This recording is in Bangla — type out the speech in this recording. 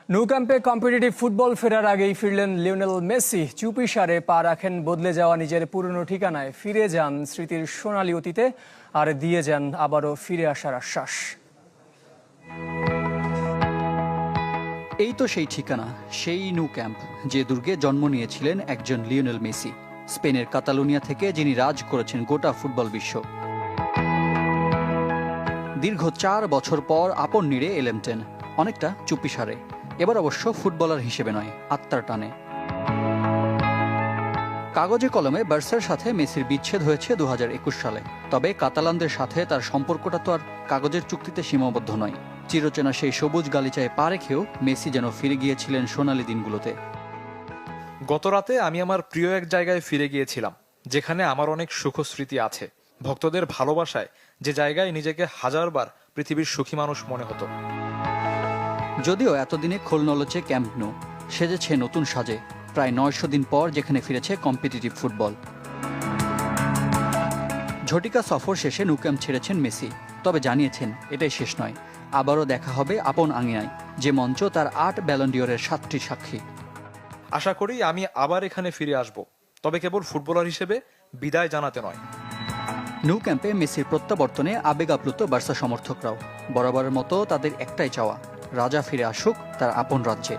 ন্যু ক্যাম্পে কম্পিটিটিভ ফুটবল ফেরার আগেই ফিরলেন লিওনেল মেসি। চুপিসারে পা রাখেন বদলে যাওয়া নিজের পুরনো ঠিকানায়, ফিরে যান স্মৃতির সোনালী অতীতে আর দিয়ে যান আবারও ফিরে আসার আশ্বাস। এই তো সেই ঠিকানা, সেই ন্যু ক্যাম্প, যে দুর্গে জন্ম নিয়েছিলেন একজন লিওনেল মেসি। স্পেনের কাতালোনিয়া থেকে যিনি রাজ করেছেন গোটা ফুটবল বিশ্ব। দীর্ঘ 4 বছর পর আপন নিড়ে এলেন টেন, অনেকটা চুপিসারে। এবার অবশ্য ফুটবলার হিসেবে নয়, আত্মার টানে। কাগজে কলমে বার্সার সাথে মেসির বিচ্ছেদ হয়েছে 2021 সালে। তবে কাতালানদের সাথে তার সম্পর্কটা তো আর কাগজের চুক্তিতে সীমাবদ্ধ নয়। চিরচেনা সেই সবুজ গালিচায় পা রেখেও মেসি যেন ফিরে গিয়েছিলেন সোনালী দিনগুলোতে। গতরাতে আমি আমার প্রিয় এক জায়গায় ফিরে গিয়েছিলাম, যেখানে আমার অনেক সুখস্মৃতি আছে। ভক্তদের ভালোবাসায় যে জায়গায় নিজেকে হাজারবার পৃথিবীর সুখী মানুষ মনে হতো। যদিও এতদিনে খোলনলচে ক্যাম্প ন্যু, সেজেছে নতুন সাজে। প্রায় 900 দিন পর যেখানে ফিরেছে কম্পিটিটিভ ফুটবল। ঝটিকা সফর শেষে ন্যু ক্যাম্প ছেড়েছেন মেসি, তবে জানিয়েছেন এটাই শেষ নয়। আবারও দেখা হবে আপন আঙিনায়, যে মঞ্চ তার 8 ব্যালন ডিওরের 7টি সাক্ষী। আশা করি আমি আবার এখানে ফিরে আসব, তবে কেবল ফুটবলার হিসেবে বিদায় জানাতে নয়। ন্যু ক্যাম্পে মেসির প্রত্যাবর্তনে আবেগ আপ্লুত বার্সা সমর্থকরাও। বরাবরের মতো তাদের একটাই চাওয়া, রাজা ফিরে আসুক তার আপন রাজ্যে।